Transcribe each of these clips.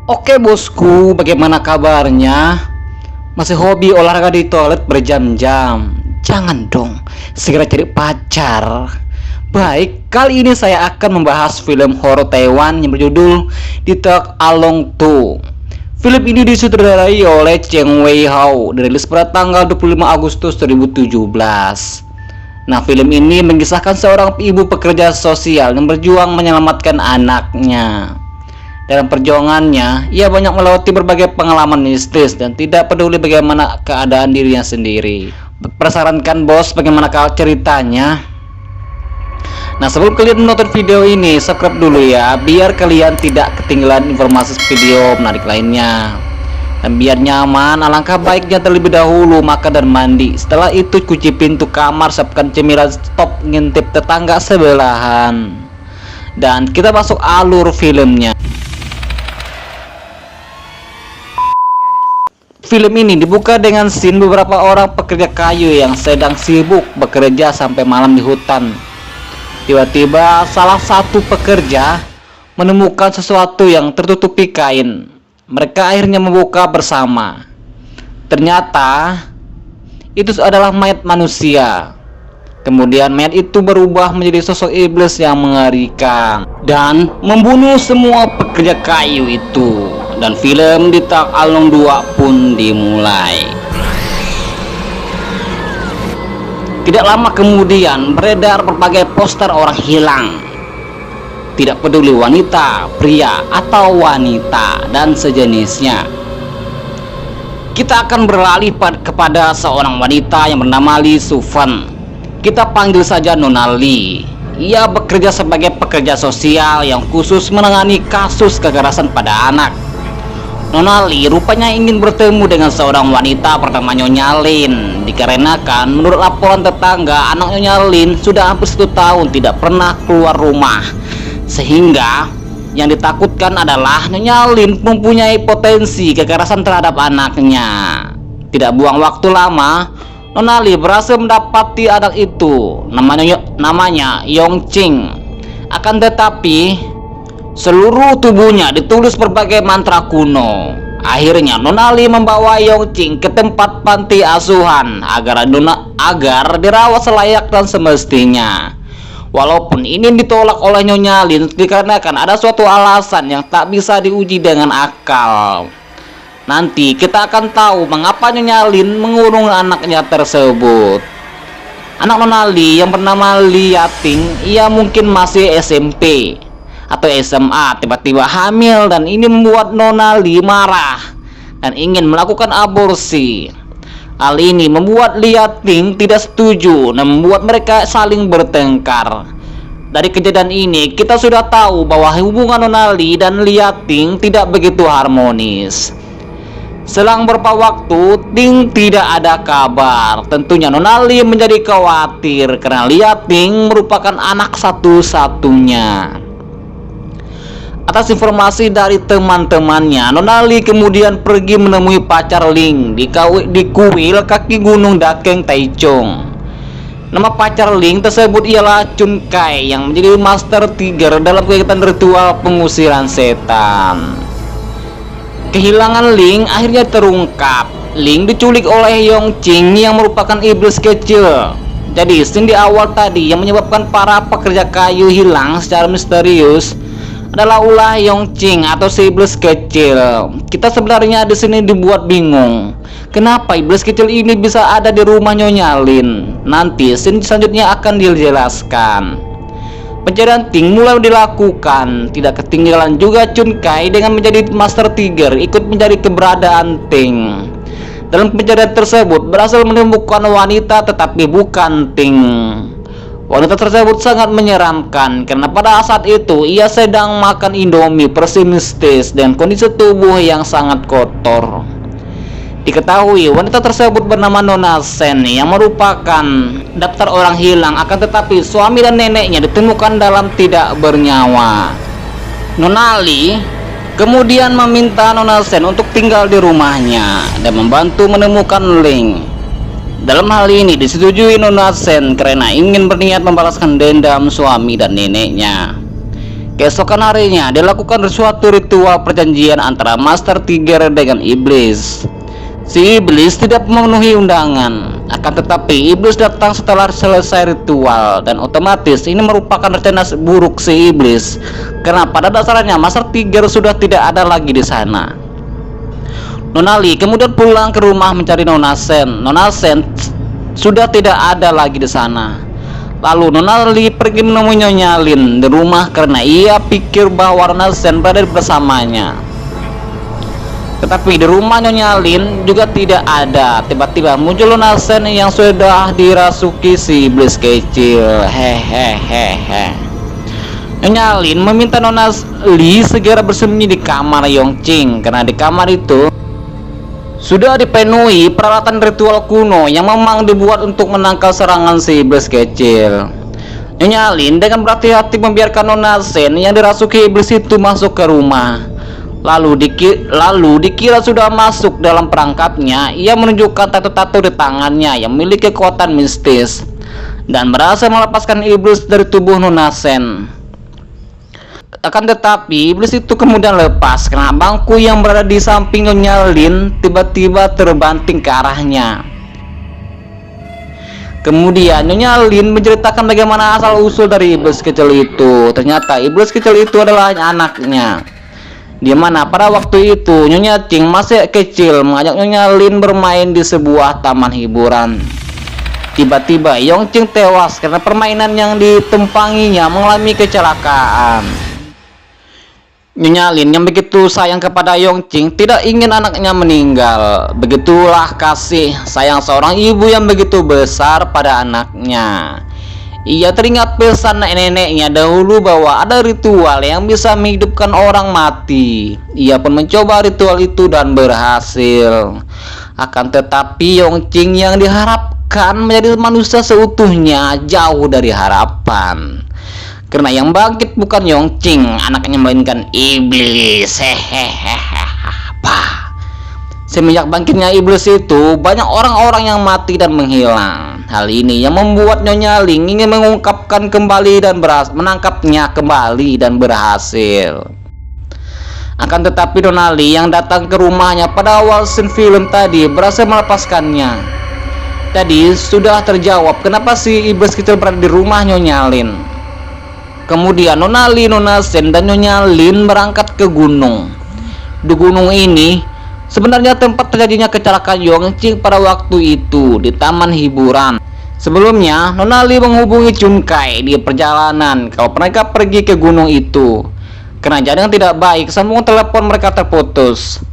Oke bosku, bagaimana kabarnya? Masih hobi olahraga di toilet berjam-jam? Jangan dong, segera cari pacar. Baik, kali ini saya akan membahas film horor Taiwan yang berjudul The Dark Along 2. Film ini disutradarai oleh Cheng Wei Hao, dirilis pada tanggal 25 Agustus 2017. Nah, film ini mengisahkan seorang ibu pekerja sosial yang berjuang menyelamatkan anaknya. Dalam perjuangannya, ia banyak melewati berbagai pengalaman mistis dan tidak peduli bagaimana keadaan dirinya sendiri. Penasaran kan bos bagaimana ceritanya? Nah, sebelum kalian menonton video ini, subscribe dulu ya, biar kalian tidak ketinggalan informasi video menarik lainnya. Dan biar nyaman, alangkah baiknya terlebih dahulu makan dan mandi. Setelah itu kunci pintu kamar, siapkan cemilan, stop ngintip tetangga sebelahan. Dan kita masuk alur filmnya. Film ini dibuka dengan scene beberapa orang pekerja kayu yang sedang sibuk bekerja sampai malam di hutan. Tiba-tiba salah satu pekerja menemukan sesuatu yang tertutupi kain. Mereka akhirnya membuka bersama. Ternyata itu adalah mayat manusia. Kemudian mayat itu berubah menjadi sosok iblis yang mengerikan dan membunuh semua pekerja kayu itu. Dan film The Dark Along 2 pun dimulai. Tidak lama kemudian beredar berbagai poster orang hilang. Tidak peduli wanita, pria, atau wanita dan sejenisnya. Kita akan beralih kepada seorang wanita yang bernama Lee Sufan. Kita panggil saja Nona Lee. Ia bekerja sebagai pekerja sosial yang khusus menangani kasus kekerasan pada anak. Nona Lee rupanya ingin bertemu dengan seorang wanita bernama Nyonya Lin, dikarenakan menurut laporan tetangga anak Nyonya Lin sudah hampir 1 tahun tidak pernah keluar rumah, sehingga yang ditakutkan adalah Nyonya Lin mempunyai potensi kekerasan terhadap anaknya. Tidak buang waktu lama, Nona Lee berhasil mendapati anak itu, namanya Yong Ching. Akan tetapi seluruh tubuhnya ditulis berbagai mantra kuno. Akhirnya Nona Lee membawa Yong Ching ke tempat panti asuhan agar dirawat selayak dan semestinya. Walaupun ini ditolak oleh Nyonya Lin dikarenakan ada suatu alasan yang tak bisa diuji dengan akal. Nanti kita akan tahu mengapa Nyonya Lin mengurung anaknya tersebut. Anak Nona Lee yang bernama Lee Yating, ia mungkin masih SMP atau SMA, tiba-tiba hamil, dan ini membuat Nona Lee marah dan ingin melakukan aborsi. Hal ini membuat Lee Yating tidak setuju dan membuat mereka saling bertengkar. Dari kejadian ini kita sudah tahu bahwa hubungan Nona Lee dan Lee Yating tidak begitu harmonis. Selang beberapa waktu, Ting tidak ada kabar. Tentunya Nona Lee menjadi khawatir karena Lee Yating merupakan anak satu-satunya. Atas informasi dari teman-temannya, Nona Lee kemudian pergi menemui pacar Ling di kuil kaki gunung Dakeng Taichung. Nama pacar Ling tersebut ialah Chun Kai yang menjadi Master Tiger dalam kegiatan ritual pengusiran setan. Kehilangan Ling akhirnya terungkap. Ling diculik oleh Yong Ching yang merupakan iblis kecil. Jadi scene di awal tadi yang menyebabkan para pekerja kayu hilang secara misterius adalah ulah Yong Ching atau si iblis kecil. Kita sebenarnya di sini dibuat bingung. Kenapa iblis kecil ini bisa ada di rumah Nyonya Lin? Nanti scene selanjutnya akan dijelaskan. Pencarian Ting mulai dilakukan. Tidak ketinggalan juga Chun Kai dengan menjadi Master Tiger ikut mencari keberadaan Ting. Dalam pencarian tersebut berhasil menemukan wanita tetapi bukan Ting. Wanita tersebut sangat menyeramkan karena pada saat itu ia sedang makan Indomie versi mistis dan kondisi tubuh yang sangat kotor. Diketahui wanita tersebut bernama Nona Sen yang merupakan daftar orang hilang, akan tetapi suami dan neneknya ditemukan dalam tidak bernyawa. Nona Lee kemudian meminta Nona Sen untuk tinggal di rumahnya dan membantu menemukan Ling. Dalam hal ini disetujui Nona Sen karena ingin berniat membalaskan dendam suami dan neneknya. Keesokan harinya dilakukan suatu ritual perjanjian antara Master Tiger dengan iblis. Si iblis tidak memenuhi undangan, akan tetapi iblis datang setelah selesai ritual, dan otomatis ini merupakan rencana buruk si iblis, karena pada dasarnya Master Tiger sudah tidak ada lagi di sana. Nona Lee kemudian pulang ke rumah mencari Nona Sen. Nona Sen sudah tidak ada lagi di sana. Lalu Nona Lee pergi menemui Nyonya Lin di rumah karena ia pikir bahwa Nona Sen berada bersamanya. Tetapi di rumah Nyonya Lin juga tidak ada. Tiba-tiba muncul Nona Sen yang sudah dirasuki si iblis kecil. Hehehehe. Nyonya Lin meminta Nona Lee segera bersembunyi di kamar Yongqing, karena di kamar itu sudah dipenuhi peralatan ritual kuno yang memang dibuat untuk menangkal serangan si iblis kecil. Nyonya Lin dengan berhati-hati membiarkan Nona Sen yang dirasuki iblis itu masuk ke rumah. Lalu dikira sudah masuk dalam perangkapnya, ia menunjukkan tato-tato di tangannya yang memiliki kekuatan mistis dan berhasil melepaskan iblis dari tubuh Nona Sen. Akan tetapi iblis itu kemudian lepas karena bangku yang berada di samping Nyonya Lin tiba-tiba terbanting ke arahnya. Kemudian Nyonya Lin menceritakan bagaimana asal usul dari iblis kecil itu. Ternyata iblis kecil itu adalah anaknya, di mana pada waktu itu Nyonya Qing masih kecil mengajak Nyonya Lin bermain di sebuah taman hiburan. Tiba-tiba Yongqing tewas karena permainan yang ditumpanginya mengalami kecelakaan. Nyonya Lin yang begitu sayang kepada Yongqing tidak ingin anaknya meninggal. Begitulah kasih sayang seorang ibu yang begitu besar pada anaknya. Ia teringat pesan neneknya dahulu bahwa ada ritual yang bisa menghidupkan orang mati. Ia pun mencoba ritual itu dan berhasil. Akan tetapi Yongqing yang diharapkan menjadi manusia seutuhnya jauh dari harapan. Karena yang bangkit bukan Yongqing anaknya, melainkan iblis. Semenjak bangkitnya iblis itu, banyak orang-orang yang mati dan menghilang. Hal ini yang membuat Nyonya Lin ingin mengungkapkan kembali dan menangkapnya kembali dan berhasil. Akan tetapi Nona Lee yang datang ke rumahnya pada awal scene film tadi berhasil melepaskannya. Jadi sudah terjawab kenapa si iblis kecil berada di rumah Nyonya Lin. Kemudian Nona Lee, Nona Sen, dan Nyonya Lin berangkat ke gunung. Di gunung ini sebenarnya tempat terjadinya kecelakaan Yongqing pada waktu itu di taman hiburan. Sebelumnya Nona Lee menghubungi Chun Kai di perjalanan kalau mereka pergi ke gunung itu. Karena jaringan tidak baik, sambungan telepon mereka terputus.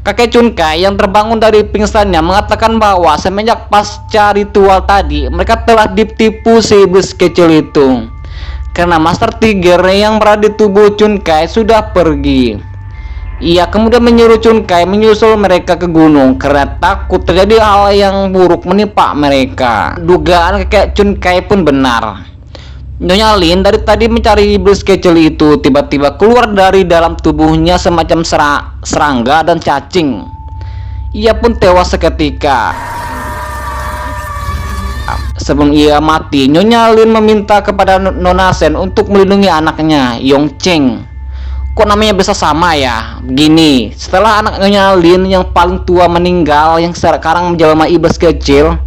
Kakek Chun Kai yang terbangun dari pingsannya mengatakan bahwa semenjak pasca ritual tadi mereka telah ditipu si iblis kecil itu. Karena Master Tiger yang berada di tubuh Chun Kai sudah pergi. Ia kemudian menyuruh Chun Kai menyusul mereka ke gunung karena takut terjadi hal yang buruk menimpa mereka. Dugaan kakek Chun Kai pun benar. Nyonya Lin dari tadi mencari iblis kecil itu tiba-tiba keluar dari dalam tubuhnya semacam serangga dan cacing. Ia pun tewas seketika. Sebelum ia mati, Nyonya Lin meminta kepada Nona Sen untuk melindungi anaknya, Yongqing. Kok namanya bisa sama ya? Begini, setelah anak Nyonya Lin yang paling tua meninggal, yang sekarang menjelma iblis kecil,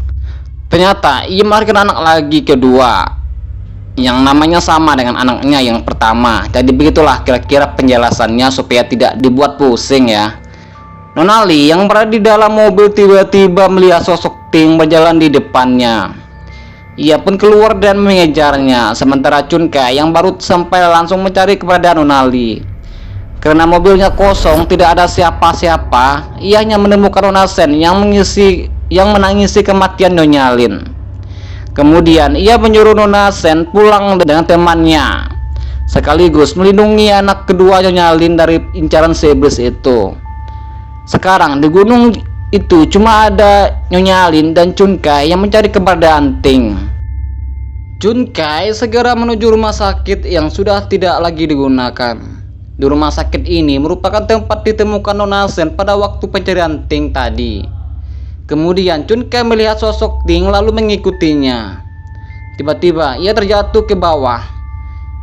ternyata ia melahirkan anak lagi kedua, yang namanya sama dengan anaknya yang pertama. Jadi begitulah kira-kira penjelasannya supaya tidak dibuat pusing ya. Nona Lee yang berada di dalam mobil tiba-tiba melihat sosok Ting berjalan di depannya. Ia pun keluar dan mengejarnya, sementara Chun Kai yang baru sampai langsung mencari keberadaan Nona Lee. Karena mobilnya kosong, tidak ada siapa-siapa, ia hanya menemukan Nona Sen yang menangisi kematian Nyonya Lin. Kemudian ia menyuruh Nona Sen pulang dengan temannya, sekaligus melindungi anak kedua Nyonya Lin dari incaran si iblis itu. Sekarang di gunung itu cuma ada Nyonya Lin dan Chun Kai yang mencari keberadaan Ting. Chun Kai segera menuju rumah sakit yang sudah tidak lagi digunakan. Di rumah sakit ini merupakan tempat ditemukan Nona Sen pada waktu pencarian Ting tadi. Kemudian Chun Kai melihat sosok Ting lalu mengikutinya. Tiba-tiba ia terjatuh ke bawah.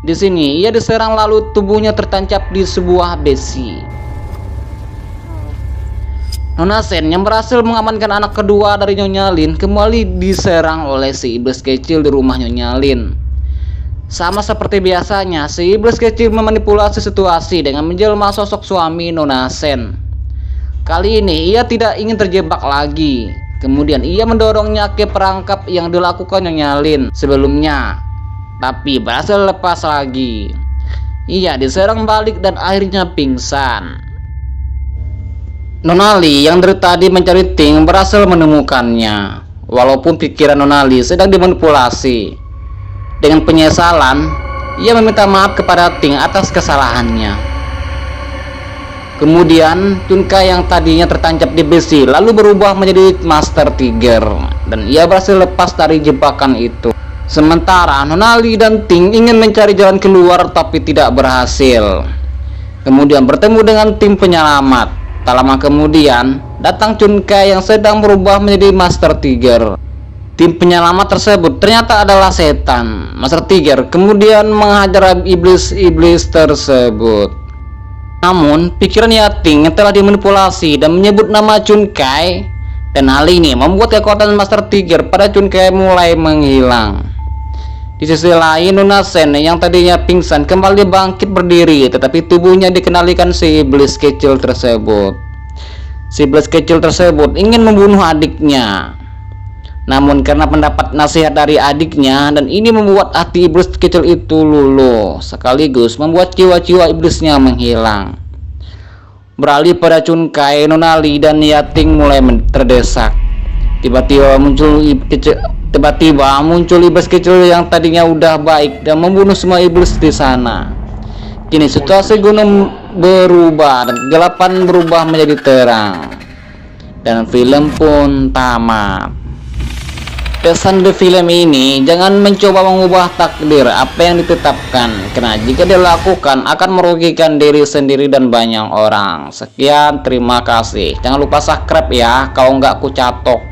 Di sini ia diserang lalu tubuhnya tertancap di sebuah besi. Nona Sen yang berhasil mengamankan anak kedua dari Nyonya Lin kembali diserang oleh si iblis kecil di rumah Nyonya Lin. Sama seperti biasanya, si iblis kecil memanipulasi situasi dengan menjelma sosok suami Nona Sen. Kali ini ia tidak ingin terjebak lagi. Kemudian ia mendorongnya ke perangkap yang dilakukan Nyonya Lin sebelumnya, tapi berhasil lepas lagi. Ia diserang balik dan akhirnya pingsan. Nona Li yang dari tadi mencari Ting berhasil menemukannya. Walaupun pikiran Nona Li sedang dimanipulasi, dengan penyesalan ia meminta maaf kepada Ting atas kesalahannya. Kemudian Chunkai yang tadinya tertancap di besi lalu berubah menjadi Master Tiger dan ia berhasil lepas dari jebakan itu. Sementara Nona Li dan Ting ingin mencari jalan keluar tapi tidak berhasil. Kemudian bertemu dengan tim penyelamat. Tak lama kemudian datang Chunkai yang sedang berubah menjadi Master Tiger. Tim penyelamat tersebut ternyata adalah setan. Master Tiger kemudian menghajar iblis-iblis tersebut. Namun pikiran Yating yang telah dimanipulasi dan menyebut nama Chunkai, dan hal ini membuat kekuatan Master Tiger pada Chunkai mulai menghilang. Di sisi lain, Nona Sen yang tadinya pingsan kembali bangkit berdiri, tetapi tubuhnya dikendalikan si iblis kecil tersebut. Si iblis kecil tersebut ingin membunuh adiknya. Namun karena mendapat nasihat dari adiknya, dan ini membuat hati iblis kecil itu luluh, sekaligus membuat jiwa-jiwa iblisnya menghilang. Beralih pada Chunkai, Nona Li dan Yating mulai terdesak. Tiba-tiba muncul iblis kecil yang tadinya udah baik dan membunuh semua iblis di sana. Kini situasi gunung berubah dan kegelapan berubah menjadi terang, dan film pun tamat. Pesan di film ini, jangan mencoba mengubah takdir apa yang ditetapkan, karena jika dilakukan akan merugikan diri sendiri dan banyak orang. Sekian, terima kasih. Jangan lupa subscribe ya, kalau nggak aku catok.